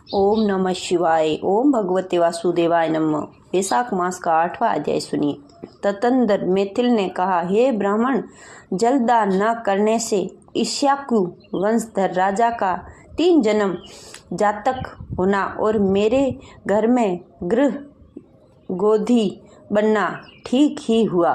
ओम नमः शिवाय। ओम भगवते वासुदेवाय नमः। वैशाख मास का 8वां अध्याय सुनिए। ततंदर मैथिल ने कहा, हे ब्राह्मण, जलदान न करने से इक्ष्वाकु वंशधर राजा का 3 जन्म जातक होना और मेरे घर में गृह गोधी बनना ठीक ही हुआ,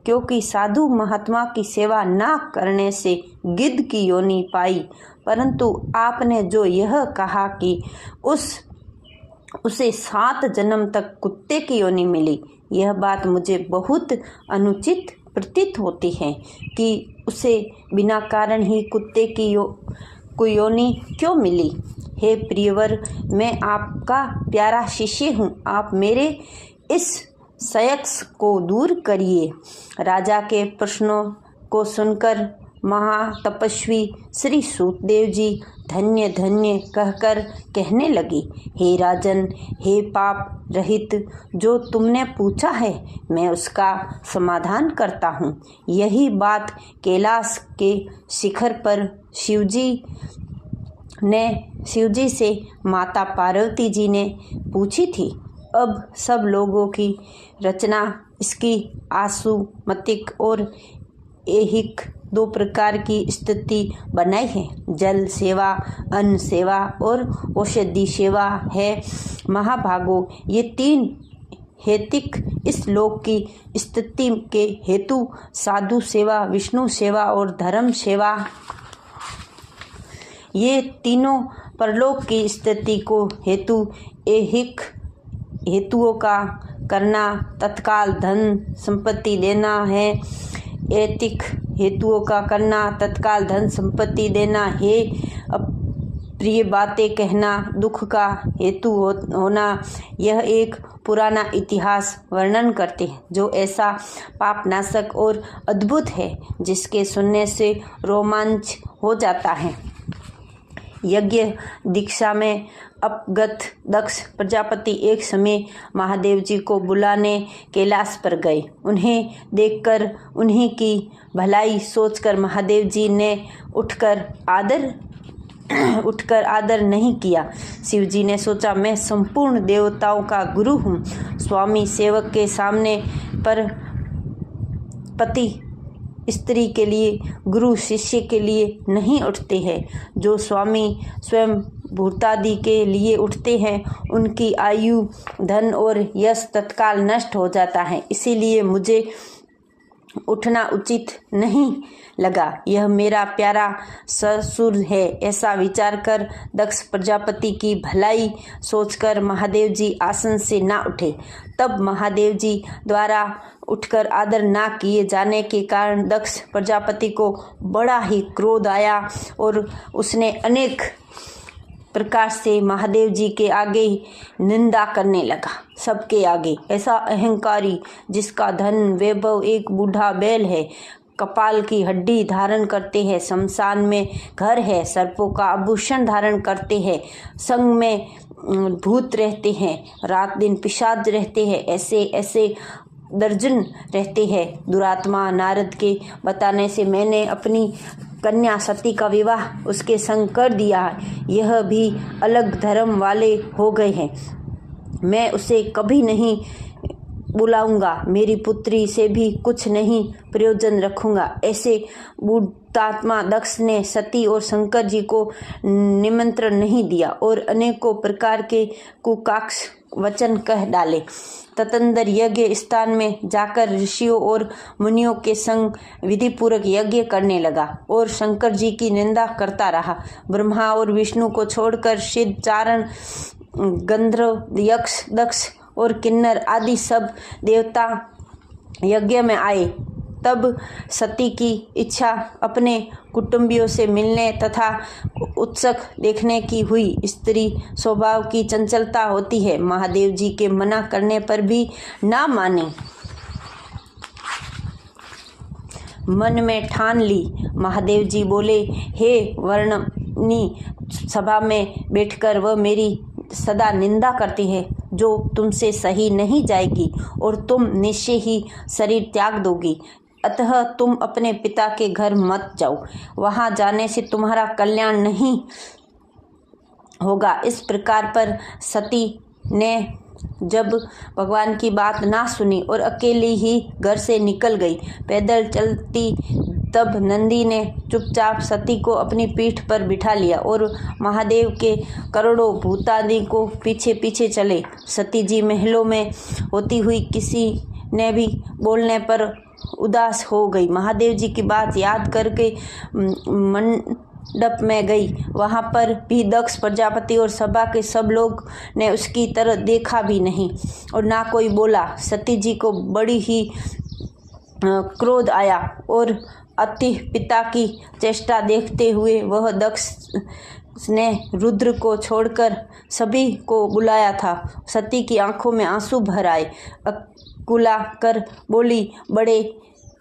क्योंकि साधु महात्मा की सेवा न करने से गिद्ध की योनि पाई। परंतु आपने जो यह कहा कि उसे 7 जन्म तक कुत्ते की योनि मिली, यह बात मुझे बहुत अनुचित प्रतीत होती है कि उसे बिना कारण ही कुत्ते की योनि क्यों मिली। हे प्रियवर, मैं आपका प्यारा शिष्य हूँ, आप मेरे इस संशय को दूर करिए। राजा के प्रश्नों को सुनकर महातपस्वी श्री सूतदेव जी धन्य धन्य कहकर कहने लगे, हे राजन, हे पाप रहित, जो तुमने पूछा है मैं उसका समाधान करता हूँ। यही बात कैलाश के शिखर पर शिवजी से माता पार्वती जी ने पूछी थी। अब सब लोगों की रचना इसकी आसुमतिक और ऐहिक 2 प्रकार की स्थिति बनाई है। जल सेवा, अन्न सेवा और औषधि सेवा है। महाभागो, ये 3 हेतिक इस लोक की स्थिति के हेतु साधु सेवा, विष्णु सेवा और धर्म सेवा, ये तीनों परलोक की स्थिति को हेतु ऐहिक हेतुओं का करना तत्काल धन संपत्ति देना है। ऐतिक हेतुओं का करना तत्काल धन संपत्ति देना है। प्रिय बातें कहना दुख का हेतु होना, यह एक पुराना इतिहास वर्णन करते हैं, जो ऐसा पापनाशक और अद्भुत है जिसके सुनने से रोमांच हो जाता है। यज्ञ दीक्षा में अपगत दक्ष प्रजापति एक समय महादेव जी को बुलाने कैलाश पर गए। उन्हें देखकर उन्हीं की भलाई सोचकर महादेव जी ने उठकर आदर नहीं किया। शिव जी ने सोचा, मैं संपूर्ण देवताओं का गुरु हूँ। स्वामी सेवक के सामने पर पति स्त्री के लिए, गुरु शिष्य के लिए नहीं उठते हैं। जो स्वामी स्वयं भूतादि के लिए उठते हैं, उनकी आयु, धन और यश तत्काल नष्ट हो जाता है। इसीलिए मुझे उठना उचित नहीं लगा। यह मेरा प्यारा ससुर है, ऐसा विचार कर दक्ष प्रजापति की भलाई सोचकर महादेव जी आसन से ना उठे। तब महादेव जी द्वारा उठकर आदर ना किए जाने के कारण दक्ष प्रजापति को बड़ा ही क्रोध आया और उसने अनेक प्रकार से महादेव जी के आगे निंदा करने लगा। सबके आगे ऐसा अहंकारी, जिसका धन वैभव एक बूढ़ा बैल है, कपाल की हड्डी धारण करते हैं, शमशान में घर है, सर्पों का आभूषण धारण करते हैं, संग में भूत रहते हैं, रात दिन पिशाच रहते हैं, ऐसे दर्जन रहते हैं। दुरात्मा नारद के बताने से मैंने अपनी कन्या सती का विवाह उसके संग कर दिया है। यह भी अलग धर्म वाले हो गए हैं। मैं उसे कभी नहीं बुलाऊंगा, मेरी पुत्री से भी कुछ नहीं प्रयोजन रखूंगा। ऐसे बूढ़ात्मा दक्ष ने सती और शंकर जी को निमंत्रण नहीं दिया और अनेकों प्रकार के कुकाक्ष वचन कह डाले। ततंदर यज्ञ स्थान में जाकर ऋषियों और मुनियों के संग विधिपूर्वक यज्ञ करने लगा और शंकर जी की निंदा करता रहा। ब्रह्मा और विष्णु को छोड़कर सिद्ध, चारण, गंधर्व, यक्ष, दक्ष और किन्नर आदि सब देवता यज्ञ में आए। तब सती की इच्छा अपने कुटुंबियों से मिलने तथा उत्सुक देखने की हुई। स्त्री स्वभाव की चंचलता होती है। महादेव जी के मना करने पर भी ना मानी। मन में ठान ली। महादेव जी बोले, हे वर्णनी, सभा में बैठकर वह मेरी सदा निंदा करती है, जो तुमसे सही नहीं जाएगी और तुम निश्चय ही शरीर त्याग दोगी। अतः तुम अपने पिता के घर मत जाओ, वहां जाने से तुम्हारा कल्याण नहीं होगा। इस प्रकार पर सती ने जब भगवान की बात ना सुनी और अकेली ही घर से निकल गई, पैदल चलती, तब नंदी ने चुपचाप सती को अपनी पीठ पर बिठा लिया और महादेव के करोड़ों भूतादि को पीछे पीछे चले। सती जी महलों में होती हुई किसी ने भी बोलने पर उदास हो गई। महादेव जी की बात याद करके मंडप में गई। वहाँ पर भी दक्ष प्रजापति और सभा के सब लोग ने उसकी तरह देखा भी नहीं और ना कोई बोला। सती जी को बड़ी ही क्रोध आया और अति पिता की चेष्टा देखते हुए वह दक्ष ने रुद्र को छोड़कर सभी को बुलाया था। सती की आंखों में आंसू भर आए। अकुला कर बोली,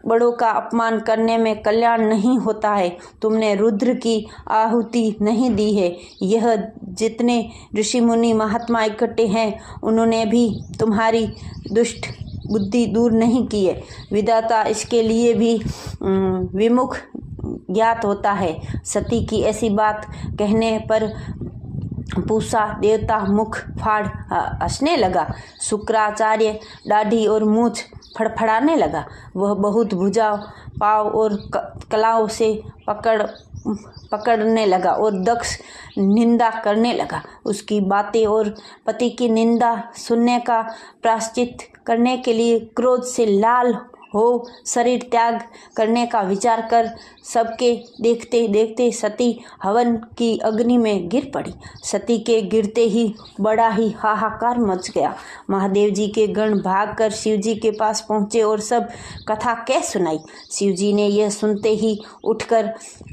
बड़ों का अपमान करने में कल्याण नहीं होता है। तुमने रुद्र की आहुति नहीं दी है। यह जितने ऋषि मुनि महात्मा इकट्ठे हैं उन्होंने भी तुम्हारी दुष्ट बुद्धि दूर नहीं की है। विधाता इसके लिए भी विमुख ज्ञात होता है। सती की ऐसी बात कहने पर पूषा देवता मुख फाड़ हंसने लगा। शुक्राचार्य दाढ़ी और मूछ फड़फड़ाने लगा। वह बहुत भुजा पाव और कलाओं से पकड़ने लगा और दक्ष निंदा करने लगा। उसकी बातें और पति की निंदा सुनने का प्रायश्चित करने के लिए क्रोध से लाल हो शरीर त्याग करने का विचार कर सबके देखते देखते सती हवन की अग्नि में गिर पड़ी। सती के गिरते ही बड़ा ही हाहाकार मच गया। महादेव जी के गण भागकर शिव जी के पास पहुँचे और सब कथा कह सुनाई। शिव जी ने यह सुनते ही उठकर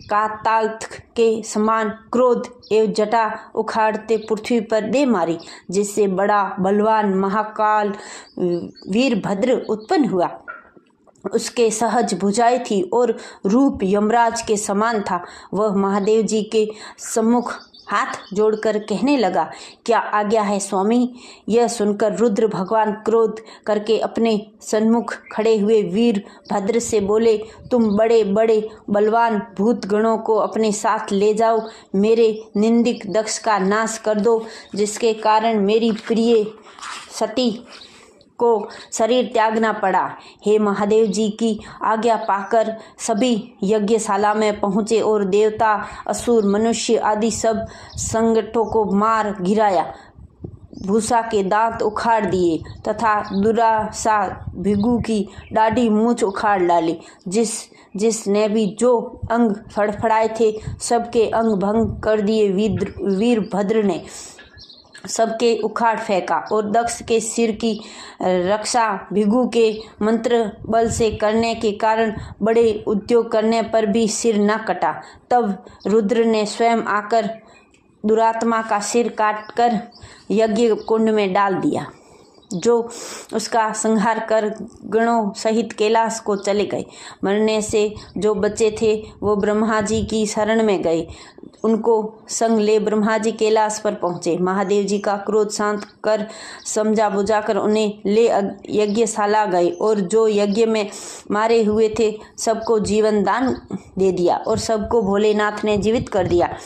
काताल्थ के समान क्रोध एवं जटा उखाड़ते पृथ्वी पर दे मारी, जिससे बड़ा बलवान महाकाल वीरभद्र उत्पन्न हुआ। उसके सहज भुजाएं थी और रूप यमराज के समान था। वह महादेव जी के सम्मुख हाथ जोड़कर कहने लगा, क्या आज्ञा है स्वामी। यह सुनकर रुद्र भगवान क्रोध करके अपने सन्मुख खड़े हुए वीरभद्र से बोले, तुम बड़े बड़े बलवान भूत गणों को अपने साथ ले जाओ, मेरे निंदिक दक्ष का नाश कर दो, जिसके कारण मेरी प्रिय सती को शरीर त्यागना पड़ा। हे महादेव जी की आज्ञा पाकर सभी यज्ञशाला में पहुँचे और देवता, असुर, मनुष्य आदि सब संगठों को मार गिराया, भूसा के दांत उखाड़ दिए तथा दुरासा भृगु की दाढ़ी मूछ उखाड़ डाली। जिसने भी जो अंग फड़फड़ाए थे सबके अंग भंग कर दिए। वीरभद्र ने सबके उखाड़ फेंका और दक्ष के सिर की रक्षा भृगु के मंत्र बल से करने के कारण बड़े उद्योग करने पर भी सिर न कटा। तब रुद्र ने स्वयं आकर दुरात्मा का सिर काटकर यज्ञ कुंड में डाल दिया, जो उसका संहार कर गणों सहित कैलाश को चले गए। मरने से जो बचे थे वो ब्रह्मा जी की शरण में गए। उनको संग ले ब्रह्मा जी कैलाश पर पहुँचे। महादेव जी का क्रोध शांत कर समझा बुझाकर उन्हें ले यज्ञशाला गए और जो यज्ञ में मारे हुए थे सबको जीवन दान दे दिया और सबको भोलेनाथ ने जीवित कर दिया।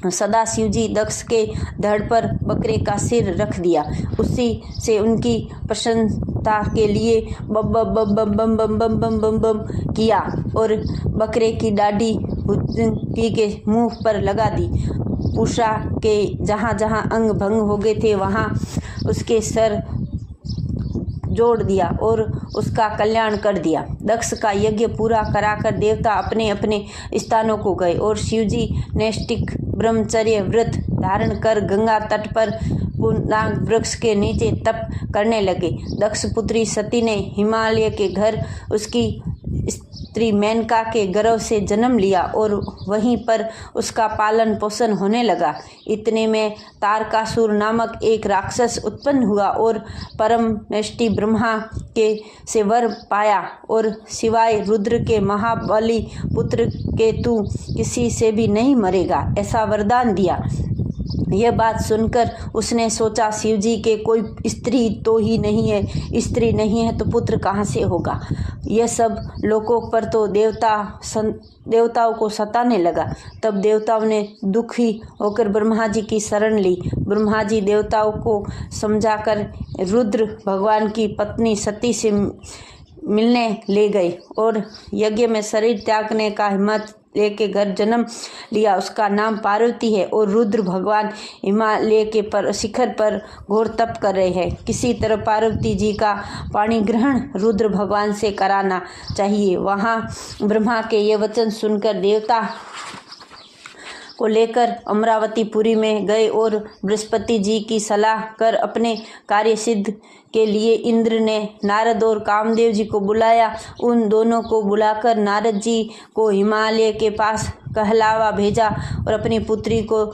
सदा शिव जी दक्ष के धड़ पर बकरे का सिर रख दिया। उसी से उनकी प्रसन्नता के लिए बम बम बम बम बम बम बम बम बम बम किया और बकरे की दाढ़ी भुजंगी के मुंह पर लगा दी। उषा के जहाँ जहाँ अंग भंग हो गए थे वहाँ उसके सर जोड़ दिया और उसका कल्याण कर दिया। दक्ष का यज्ञ पूरा कराकर देवता अपने अपने स्थानों को गए और शिवजी नैष्ठिक ब्रह्मचर्य व्रत धारण कर गंगा तट पर पुनाग वृक्ष के नीचे तप करने लगे। दक्ष पुत्री सती ने हिमालय के घर उसकी स्त्री मेनका के गर्भ से जन्म लिया और वहीं पर उसका पालन पोषण होने लगा। इतने में तारकासुर नामक एक राक्षस उत्पन्न हुआ और परम नष्टि ब्रह्मा के से वर पाया और सिवाय रुद्र के महाबली पुत्र के तू किसी से भी नहीं मरेगा, ऐसा वरदान दिया। यह बात सुनकर उसने सोचा, शिव जी के कोई स्त्री तो ही नहीं है, स्त्री नहीं है तो पुत्र कहाँ से होगा। यह सब लोकों पर तो देवताओं को सताने लगा। तब देवताओं ने दुखी होकर ब्रह्मा जी की शरण ली। ब्रह्मा जी देवताओं को समझाकर रुद्र भगवान की पत्नी सती से मिलने ले गए और यज्ञ में शरीर त्यागने का हिम्मत लेके घर जन्म लिया। उसका नाम पार्वती है और रुद्र भगवान हिमालय के शिखर पर घोर तप कर रहे हैं। किसी तरह पार्वती जी का पाणी ग्रहण रुद्र भगवान से कराना चाहिए। वहाँ ब्रह्मा के ये वचन सुनकर देवता को लेकर अमरावतीपुरी में गए और बृहस्पति जी की सलाह कर अपने कार्य सिद्ध के लिए इंद्र ने नारद और कामदेव जी को बुलाया। उन दोनों को बुलाकर नारद जी को हिमालय के पास कहलावा भेजा और अपनी पुत्री को,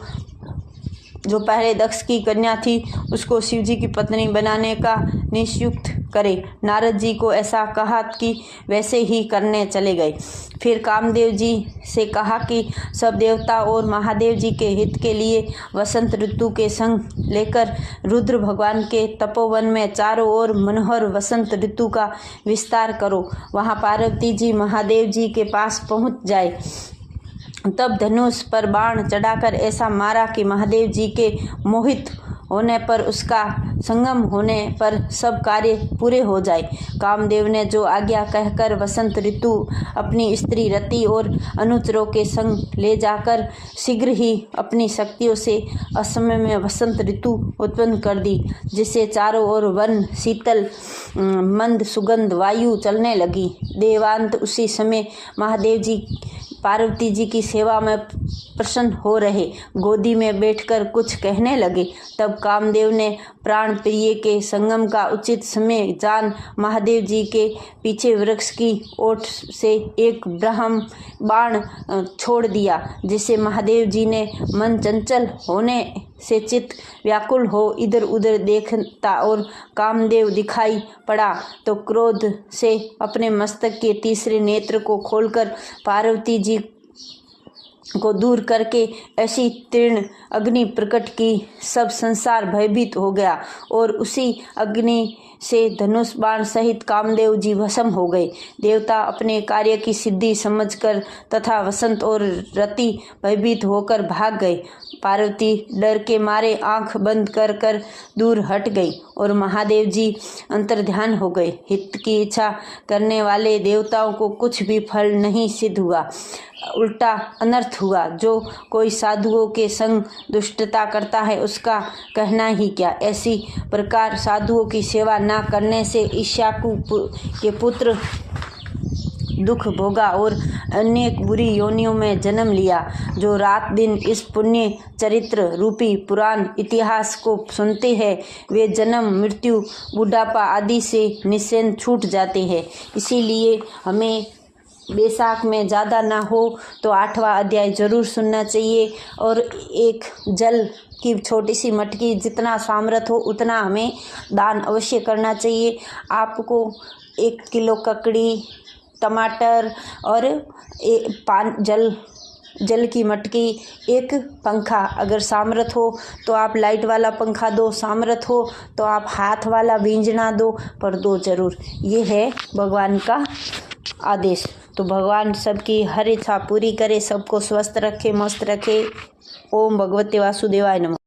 जो पहले दक्ष की कन्या थी, उसको शिव जी की पत्नी बनाने का निश्चित करे। नारद जी को ऐसा कहा कि वैसे ही करने चले गए। फिर कामदेव जी से कहा कि सब देवता और महादेव जी के हित के लिए वसंत ऋतु के संग लेकर रुद्र भगवान के तपोवन में चारों ओर मनोहर वसंत ऋतु का विस्तार करो। वहाँ पार्वती जी महादेव जी के पास पहुँच जाए। तब धनुष पर बाण चढ़ाकर ऐसा मारा कि महादेव जी के मोहित होने पर, उसका संगम होने पर सब कार्य पूरे हो जाए। कामदेव ने जो आज्ञा कहकर वसंत ऋतु अपनी स्त्री रति और अनुचरों के संग ले जाकर शीघ्र ही अपनी शक्तियों से असमय में वसंत ऋतु उत्पन्न कर दी, जिससे चारों ओर वन शीतल मंद सुगंध वायु चलने लगी। देवांत उसी समय महादेव जी पार्वती जी की सेवा में प्रसन्न हो रहे, गोदी में बैठकर कुछ कहने लगे। तब कामदेव ने प्राण प्रिय के संगम का उचित समय जान महादेव जी के पीछे वृक्ष की ओट से एक ब्रह्म बाण छोड़ दिया, जिससे महादेव जी ने मन चंचल होने से चित्त व्याकुल हो इधर उधर देखता और कामदेव दिखाई पड़ा तो क्रोध से अपने मस्तक के तीसरे नेत्र को खोलकर पार्वती जी को दूर करके ऐसी तीर्ण अग्नि प्रकट की, सब संसार भयभीत हो गया और उसी अग्नि से धनुष बाण सहित कामदेव जी भस्म हो गए। देवता अपने कार्य की सिद्धि समझकर तथा वसंत और रति भयभीत होकर भाग गए। पार्वती डर के मारे आंख बंद कर कर दूर हट गई और महादेव जी अंतर्ध्यान हो गए। हित की इच्छा करने वाले देवताओं को कुछ भी फल नहीं सिद्ध हुआ, उल्टा अनर्थ हुआ। जो कोई साधुओं के संग दुष्टता करता है उसका कहना ही क्या। ऐसी प्रकार साधुओं की सेवा न करने से ईशाकु के पुत्र दुख भोगा और अनेक बुरी योनियों में जन्म लिया। जो रात दिन इस पुण्य चरित्र रूपी पुराण इतिहास को सुनते हैं वे जन्म मृत्यु बुढ़ापा आदि से निश्चिंत छूट जाते हैं। इसीलिए हमें बैसाख में ज़्यादा ना हो तो 8वां अध्याय जरूर सुनना चाहिए और एक जल की छोटी सी मटकी जितना सामर्थ हो उतना हमें दान अवश्य करना चाहिए। आपको 1 किलो ककड़ी, टमाटर और जल की मटकी, 1 पंखा, अगर सामर्थ हो तो आप लाइट वाला पंखा दो, सामर्थ हो तो आप हाथ वाला भींजना दो, पर दो जरूर। ये है भगवान का आदेश। तो भगवान सबकी हर इच्छा पूरी करे, सबको स्वस्थ रखे, मस्त रखे। ओम भगवते वासुदेवाय नमः।